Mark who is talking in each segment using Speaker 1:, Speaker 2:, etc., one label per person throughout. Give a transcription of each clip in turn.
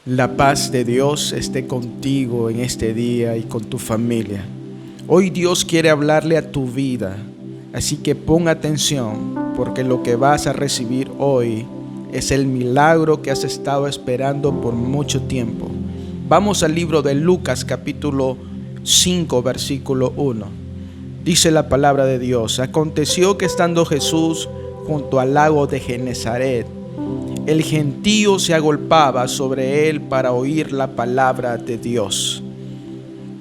Speaker 1: La paz de Dios esté contigo en este día y con tu familia. Hoy Dios quiere hablarle a tu vida, así que pon atención, porque lo que vas a recibir hoy es el milagro que has estado esperando por mucho tiempo. Vamos al libro de Lucas capítulo 5 versículo 1. Dice la palabra de Dios: aconteció que estando Jesús junto al lago de Genesaret, el gentío se agolpaba sobre él para oír la palabra de Dios.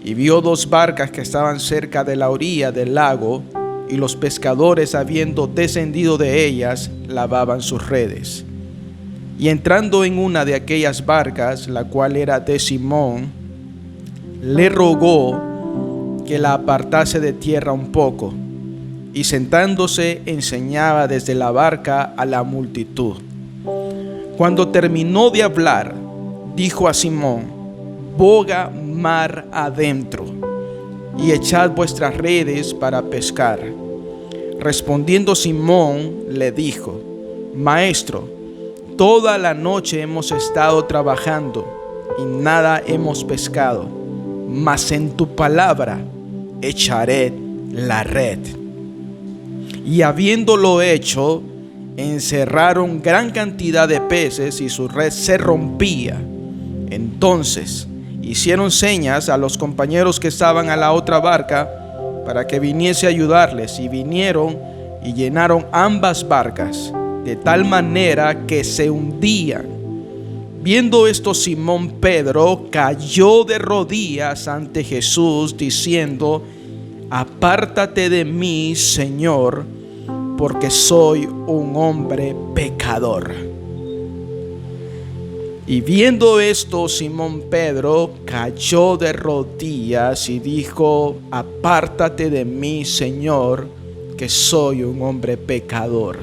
Speaker 1: Y vio dos barcas que estaban cerca de la orilla del lago, y los pescadores, habiendo descendido de ellas, lavaban sus redes. Y entrando en una de aquellas barcas, la cual era de Simón, le rogó que la apartase de tierra un poco, y sentándose enseñaba desde la barca a la multitud. Cuando terminó de hablar, dijo a Simón: boga mar adentro y echad vuestras redes para pescar. Respondiendo Simón le dijo: Maestro, toda la noche hemos estado trabajando y nada hemos pescado, mas en tu palabra echaré la red. Y habiéndolo hecho, encerraron gran cantidad de peces y su red se rompía. Entonces hicieron señas a los compañeros que estaban a la otra barca para que viniese a ayudarles, y vinieron y llenaron ambas barcas de tal manera que se hundían. Viendo esto, Simón Pedro cayó de rodillas ante Jesús diciendo: apártate de mí, Señor, porque soy un hombre pecador. Y viendo esto, Simón Pedro cayó de rodillas y dijo: apártate de mí, Señor, que soy un hombre pecador.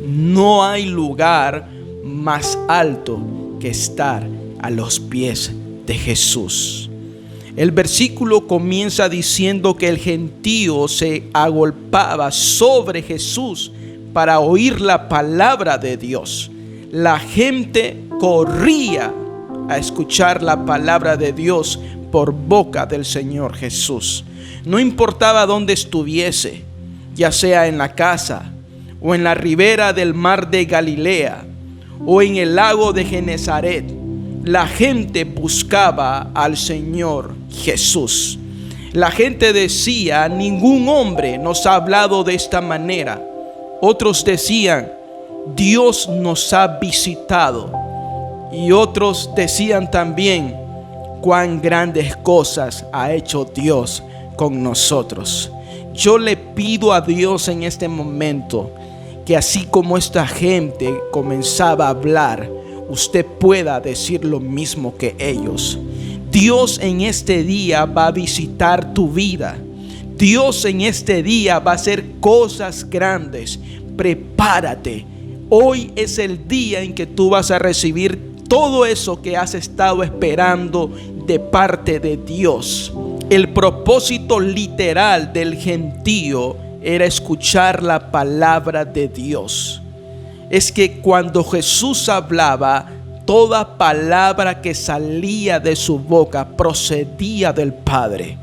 Speaker 1: No hay lugar más alto que estar a los pies de Jesús. El versículo comienza diciendo que el gentío se agolpaba sobre Jesús para oír la palabra de Dios. La gente corría a escuchar la palabra de Dios por boca del Señor Jesús. No importaba dónde estuviese, ya sea en la casa o en la ribera del mar de Galilea o en el lago de Genesaret, la gente buscaba al Señor Jesús. La gente decía: ningún hombre nos ha hablado de esta manera. Otros decían: Dios nos ha visitado. Y otros decían también: cuán grandes cosas ha hecho Dios con nosotros. Yo le pido a Dios en este momento que así como esta gente comenzaba a hablar, usted pueda decir lo mismo que ellos. Dios en este día va a visitar tu vida. Dios en este día va a hacer cosas grandes. Prepárate. Hoy es el día en que tú vas a recibir todo eso que has estado esperando de parte de Dios. El propósito literal del gentío era escuchar la palabra de Dios. Es que cuando Jesús hablaba, toda palabra que salía de su boca procedía del Padre.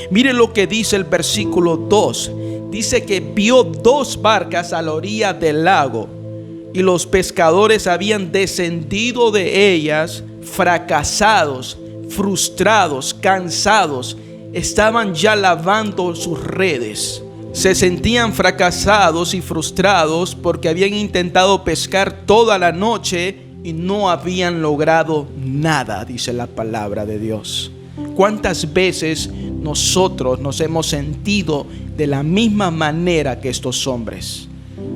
Speaker 1: Mire lo que dice el versículo 2. Dice que vio dos barcas a la orilla del lago, y los pescadores habían descendido de ellas fracasados, frustrados, cansados. Estaban ya lavando sus redes. Se sentían fracasados y frustrados porque habían intentado pescar toda la noche y no habían logrado nada, dice la palabra de Dios. ¿Cuántas veces nosotros nos hemos sentido de la misma manera que estos hombres?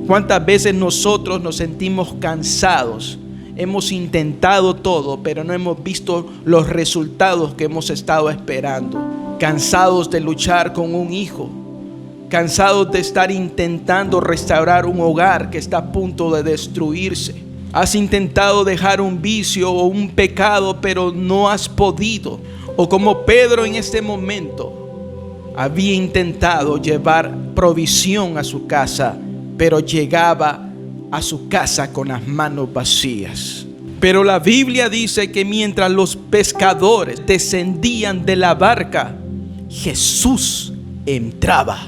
Speaker 1: ¿Cuántas veces nosotros nos sentimos cansados? Hemos intentado todo, pero no hemos visto los resultados que hemos estado esperando. Cansados de luchar con un hijo. Cansados de estar intentando restaurar un hogar que está a punto de destruirse. Has intentado dejar un vicio o un pecado, pero no has podido. O como Pedro en este momento, había intentado llevar provisión a su casa, pero llegaba a su casa con las manos vacías. Pero la Biblia dice que mientras los pescadores descendían de la barca, Jesús entraba.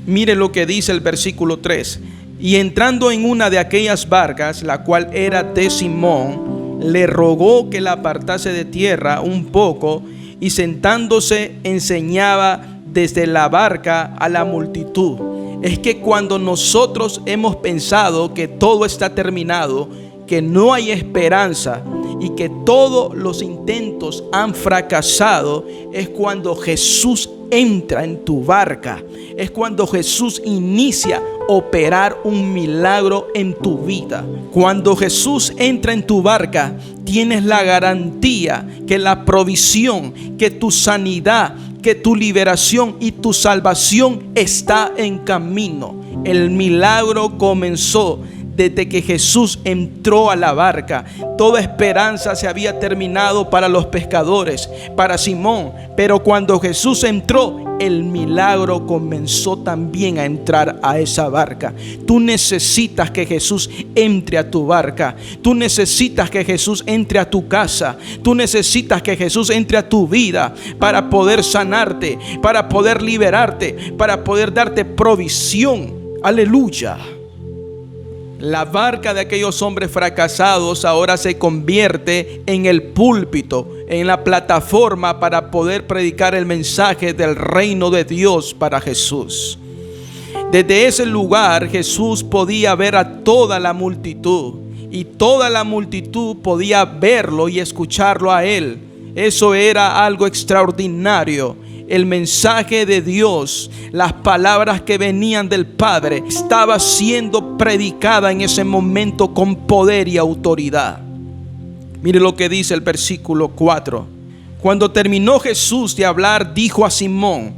Speaker 1: Mire lo que dice el versículo 3. Y entrando en una de aquellas barcas, la cual era de Simón, le rogó que la apartase de tierra un poco, y sentándose enseñaba desde la barca a la multitud. Es que cuando nosotros hemos pensado que todo está terminado, que no hay esperanza y que todos los intentos han fracasado, es cuando Jesús entra en tu barca. Es cuando Jesús inicia a operar un milagro en tu vida. Cuando Jesús entra en tu barca, tienes la garantía que la provisión, que tu sanidad, que tu liberación y tu salvación está en camino. El milagro comenzó desde que Jesús entró a la barca. Toda esperanza se había terminado para los pescadores, para Simón. Pero cuando Jesús entró, el milagro comenzó también a entrar a esa barca. Tú necesitas que Jesús entre a tu barca. Tú necesitas que Jesús entre a tu casa. Tú necesitas que Jesús entre a tu vida para poder sanarte, para poder liberarte, para poder darte provisión. Aleluya. La barca de aquellos hombres fracasados ahora se convierte en el púlpito, en la plataforma para poder predicar el mensaje del reino de Dios para Jesús. Desde ese lugar Jesús podía ver a toda la multitud, y toda la multitud podía verlo y escucharlo a él. Eso era algo extraordinario. El mensaje de Dios, las palabras que venían del Padre, estaba siendo predicada en ese momento con poder y autoridad. Mire lo que dice el versículo 4. Cuando terminó Jesús de hablar, dijo a Simón: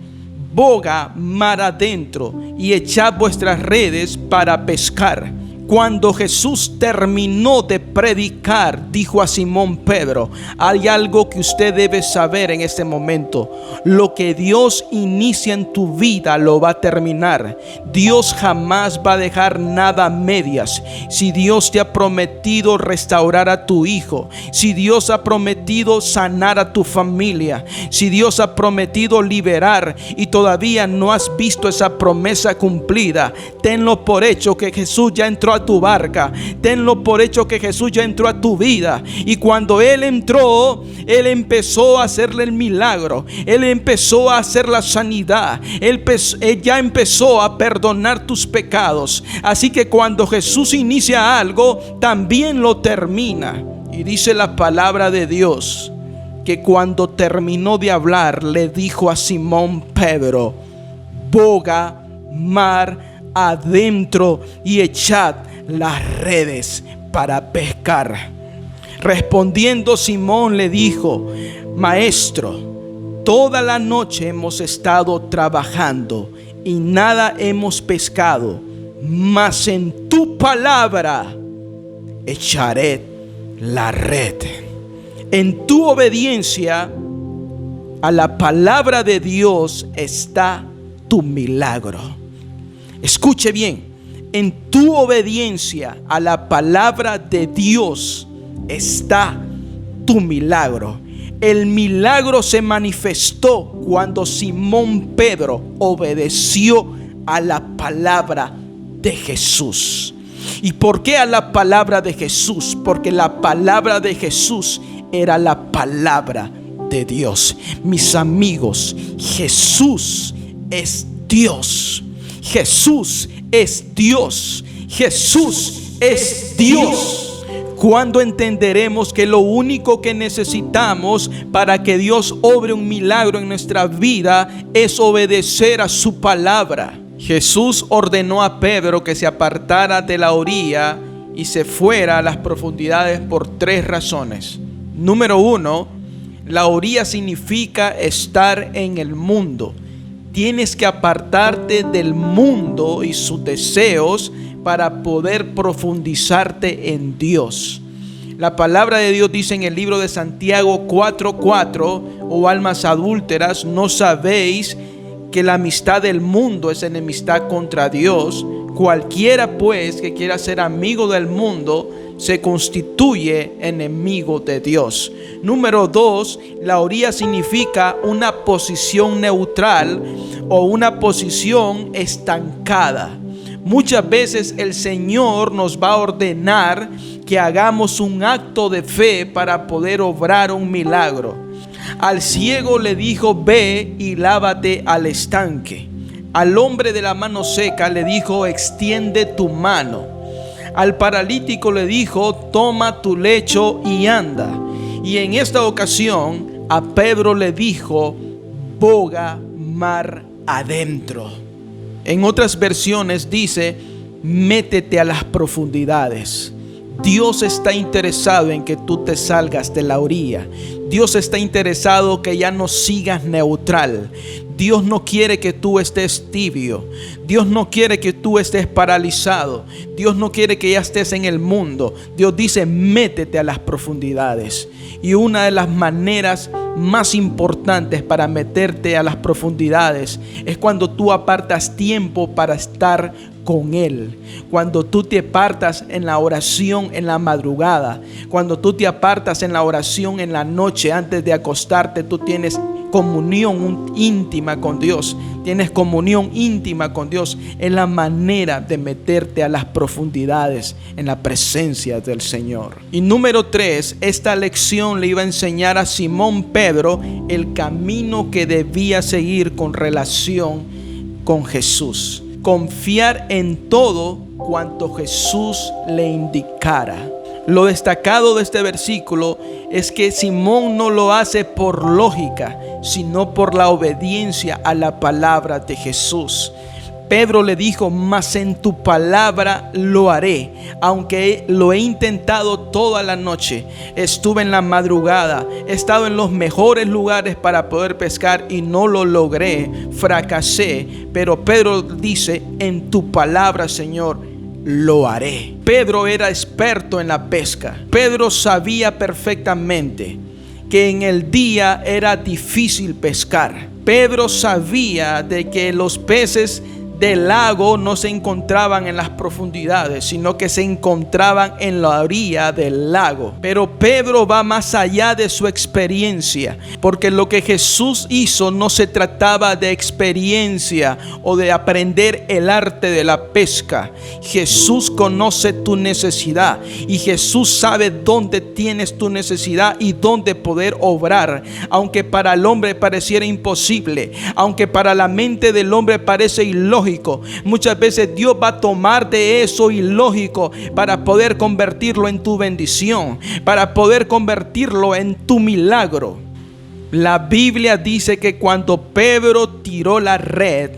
Speaker 1: boga mar adentro y echad vuestras redes para pescar. Cuando Jesús terminó de predicar, dijo a Simón Pedro: hay algo que usted debe saber en este momento. Lo que Dios inicia en tu vida lo va a terminar. Dios jamás va a dejar nada a medias. Si Dios te ha prometido restaurar a tu hijo, si Dios ha prometido sanar a tu familia, si Dios ha prometido liberar y todavía no has visto esa promesa cumplida, tenlo por hecho que Jesús ya entró a tu barca. Tenlo por hecho que Jesús ya entró a tu vida. Y cuando Él entró, Él empezó a hacerle el milagro. Él empezó a hacer la sanidad. Él ya empezó a perdonar tus pecados. Así que cuando Jesús inicia algo, también lo termina. Y dice la palabra de Dios que cuando terminó de hablar, le dijo a Simón Pedro: boga mar adentro y echad las redes para pescar. Respondiendo Simón le dijo: Maestro, toda la noche hemos estado trabajando y nada hemos pescado, mas en tu palabra echaré la red. En tu obediencia a la palabra de Dios está tu milagro. Escuche bien, en tu obediencia a la palabra de Dios está tu milagro. El milagro se manifestó cuando Simón Pedro obedeció a la palabra de Jesús. ¿Y por qué a la palabra de Jesús? Porque la palabra de Jesús era la palabra de Dios. Mis amigos, Jesús es Dios. Jesús es Dios. Jesús es Dios. ¿Cuándo entenderemos que lo único que necesitamos para que Dios obre un milagro en nuestra vida es obedecer a su palabra? Jesús ordenó a Pedro que se apartara de la orilla y se fuera a las profundidades por 3 razones. Número 1, la orilla significa estar en el mundo. Tienes que apartarte del mundo y sus deseos para poder profundizarte en Dios. La palabra de Dios dice en el libro de Santiago 4:4: oh almas adúlteras, ¿no sabéis que la amistad del mundo es enemistad contra Dios? Cualquiera pues que quiera ser amigo del mundo se constituye enemigo de Dios. Número 2, la orilla significa una posición neutral o una posición estancada. Muchas veces el Señor nos va a ordenar que hagamos un acto de fe para poder obrar un milagro. Al ciego le dijo: ve y lávate al estanque. Al hombre de la mano seca le dijo: extiende tu mano. Al paralítico le dijo: toma tu lecho y anda. Y en esta ocasión a Pedro le dijo: boga mar adentro. En otras versiones dice: métete a las profundidades. Dios está interesado en que tú te salgas de la orilla. Dios está interesado que ya no sigas neutral. Dios no quiere que tú estés tibio. Dios no quiere que tú estés paralizado. Dios no quiere que ya estés en el mundo. Dios dice: métete a las profundidades. Y una de las maneras más importantes para meterte a las profundidades es cuando tú apartas tiempo para estar con Él. Cuando tú te apartas en la oración en la madrugada, cuando tú te apartas en la oración en la noche antes de acostarte, tú tienes comunión íntima con Dios. Tienes comunión íntima con Dios. Es la manera de meterte a las profundidades en la presencia del Señor. Y número 3, esta lección le iba a enseñar a Simón Pedro el camino que debía seguir con relación con Jesús. Confiar en todo cuanto Jesús le indicara. Lo destacado de este versículo es que Simón no lo hace por lógica, sino por la obediencia a la palabra de Jesús. Pedro le dijo: mas en tu palabra lo haré, aunque lo he intentado toda la noche. Estuve en la madrugada, he estado en los mejores lugares para poder pescar y no lo logré, fracasé. Pero Pedro dice: en tu palabra, Señor, lo haré. Pedro era experto en la pesca. Pedro sabía perfectamente que en el día era difícil pescar. Pedro sabía de que los peces del lago no se encontraban en las profundidades, sino que se encontraban en la orilla del lago. Pero Pedro va más allá de su experiencia, porque lo que Jesús hizo no se trataba de experiencia o de aprender el arte de la pesca. Jesús conoce tu necesidad y Jesús sabe dónde tienes tu necesidad y dónde poder obrar. Aunque para el hombre pareciera imposible, aunque para la mente del hombre parece ilógico, muchas veces Dios va a tomar de eso ilógico para poder convertirlo en tu bendición, para poder convertirlo en tu milagro. La Biblia dice que cuando Pedro tiró la red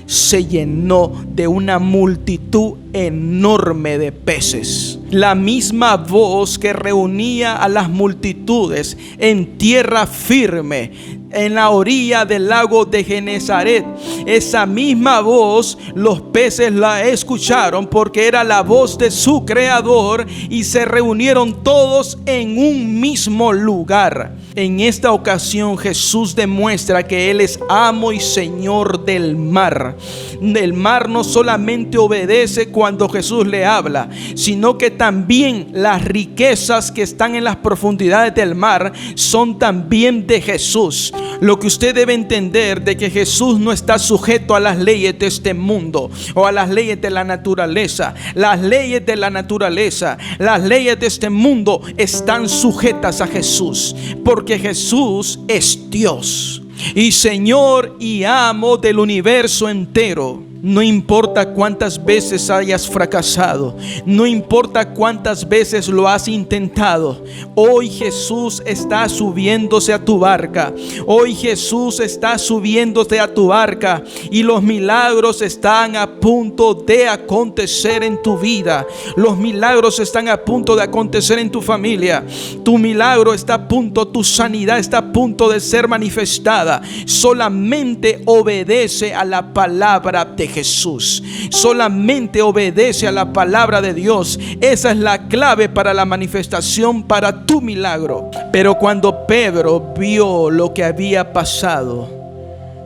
Speaker 1: se llenó de una multitud enorme de peces. La misma voz que reunía a las multitudes en tierra firme, en la orilla del lago de Genesaret, esa misma voz los peces la escucharon, porque era la voz de su creador, y se reunieron todos en un mismo lugar. En esta ocasión Jesús demuestra que Él es amo y Señor del mar. El mar no solamente obedece cuando Jesús le habla, sino que también las riquezas que están en las profundidades del mar son también de Jesús. Lo que usted debe entender de que Jesús no está sujeto a las leyes de este mundo o a las leyes de la naturaleza. Las leyes de la naturaleza, las leyes de este mundo están sujetas a Jesús, porque Jesús es Dios y Señor y amo del universo entero. No importa cuántas veces hayas fracasado, no importa cuántas veces lo has intentado, hoy Jesús está subiéndose a tu barca. Hoy Jesús está subiéndose a tu barca y los milagros están a punto de acontecer en tu vida. Los milagros están a punto de acontecer en tu familia. Tu milagro está a punto, tu sanidad está a punto de ser manifestada. Solamente obedece a la palabra de Jesús. Solamente obedece a la palabra de Dios. Esa es la clave para la manifestación para tu milagro. Pero cuando Pedro vio lo que había pasado,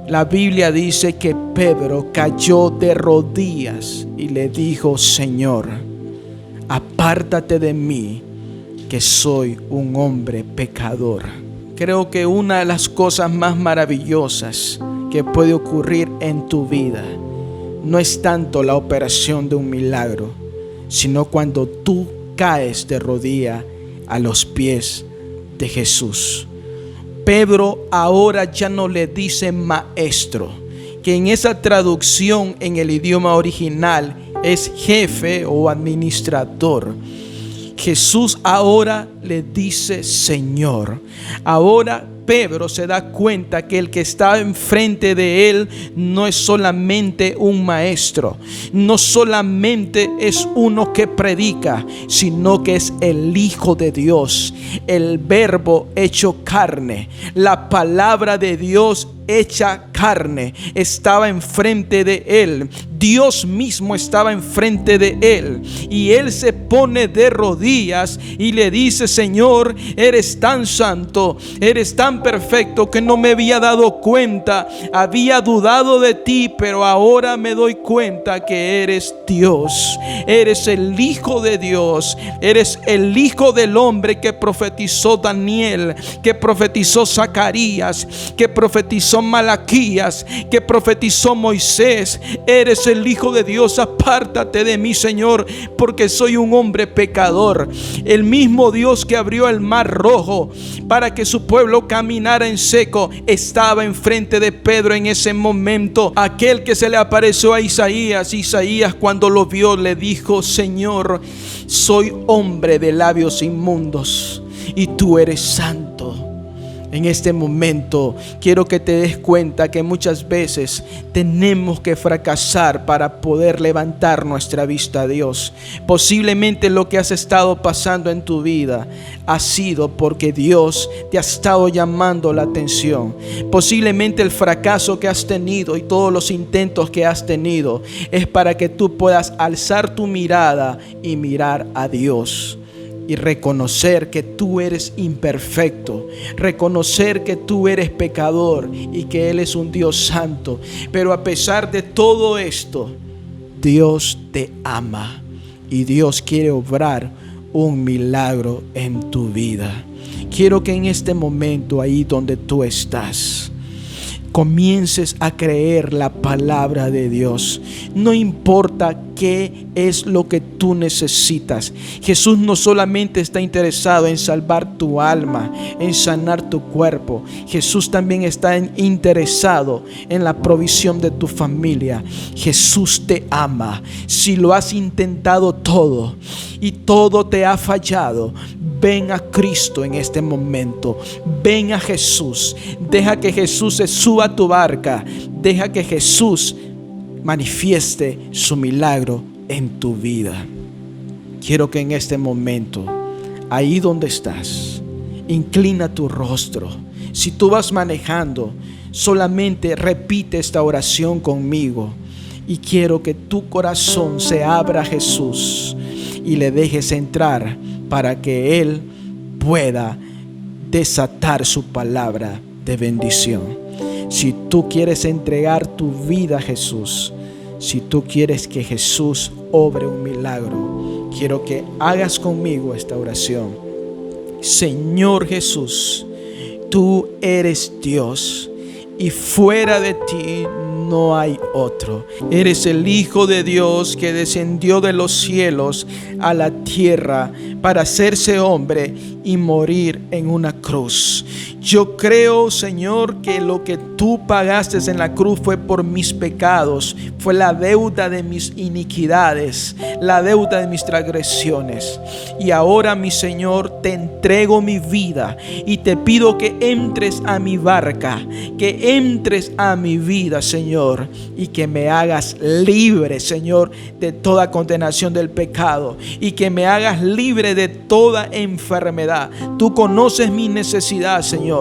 Speaker 1: la Biblia dice que Pedro cayó de rodillas y le dijo: Señor, apártate de mí, que soy un hombre pecador. Creo que una de las cosas más maravillosas que puede ocurrir en tu vida no es tanto la operación de un milagro, sino cuando tú caes de rodilla a los pies de Jesús. Pedro ahora ya no le dice maestro, que en esa traducción en el idioma original es jefe o administrador. Jesús ahora le dice Señor. Ahora Pedro se da cuenta que el que está enfrente de él no es solamente un maestro, no solamente es uno que predica, sino que es el Hijo de Dios, el Verbo hecho carne, la palabra de Dios hecha carne estaba enfrente de él. Dios mismo estaba enfrente de él, y él se pone de rodillas y le dice: Señor, eres tan santo, eres tan perfecto que no me había dado cuenta, había dudado de ti, pero ahora me doy cuenta que eres Dios, eres el Hijo de Dios, eres el Hijo del hombre que profetizó Daniel, que profetizó Zacarías, que profetizó Malaquías, que profetizó Moisés. Eres el Hijo de Dios. Apártate de mí, Señor, porque soy un hombre pecador. El mismo Dios que abrió el mar rojo para que su pueblo caminara en seco estaba enfrente de Pedro en ese momento. Aquel que se le apareció a Isaías, cuando lo vio le dijo: Señor, soy hombre de labios inmundos y tú eres santo. En este momento quiero que te des cuenta que muchas veces tenemos que fracasar para poder levantar nuestra vista a Dios. Posiblemente lo que has estado pasando en tu vida ha sido porque Dios te ha estado llamando la atención. Posiblemente el fracaso que has tenido y todos los intentos que has tenido es para que tú puedas alzar tu mirada y mirar a Dios. Y reconocer que tú eres imperfecto, reconocer que tú eres pecador y que Él es un Dios santo. Pero a pesar de todo esto, Dios te ama y Dios quiere obrar un milagro en tu vida. Quiero que en este momento, ahí donde tú estás, comiences a creer la palabra de Dios. No importa qué es lo que tú necesitas. Jesús no solamente está interesado en salvar tu alma, en sanar tu cuerpo. Jesús también está interesado en la provisión de tu familia. Jesús te ama. Si lo has intentado todo y todo te ha fallado, ven a Cristo en este momento. Ven a Jesús. Deja que Jesús se suba a tu barca. Deja que Jesús manifieste su milagro en tu vida. Quiero que en este momento, ahí donde estás, inclina tu rostro. Si tú vas manejando, solamente repite esta oración conmigo. Y quiero que tu corazón se abra a Jesús y le dejes entrar para que Él pueda desatar su palabra de bendición. Si tú quieres entregar tu vida a Jesús, si tú quieres que Jesús obre un milagro, quiero que hagas conmigo esta oración. Señor Jesús, tú eres Dios y fuera de ti no hay otro. Eres el Hijo de Dios que descendió de los cielos a la tierra para hacerse hombre y morir en una cruz. Yo creo, Señor, que lo que tú pagaste en la cruz fue por mis pecados, fue la deuda de mis iniquidades, la deuda de mis transgresiones. Y ahora, mi Señor, te entrego mi vida y te pido que entres a mi barca, que entres a mi vida, Señor, y que me hagas libre, Señor, de toda condenación del pecado y que me hagas libre de toda enfermedad. Tú conoces mi necesidad, Señor,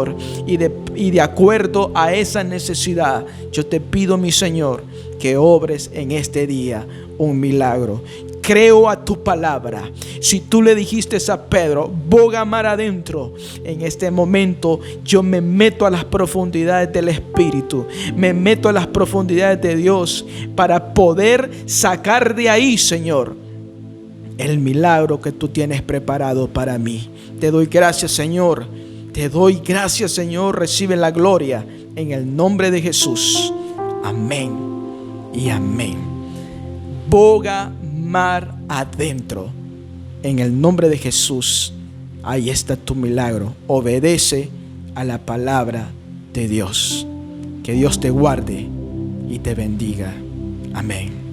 Speaker 1: y de acuerdo a esa necesidad, yo te pido, mi Señor, que obres en este día un milagro. Creo a tu palabra. Si tú le dijiste a Pedro, boga mar adentro, en este momento yo me meto a las profundidades del Espíritu, me meto a las profundidades de Dios para poder sacar de ahí, Señor, el milagro que tú tienes preparado para mí. Te doy gracias, Señor. Te doy gracias, Señor. Recibe la gloria en el nombre de Jesús. Amén y amén. Boga mar adentro. En el nombre de Jesús. Ahí está tu milagro. Obedece a la palabra de Dios. Que Dios te guarde y te bendiga. Amén.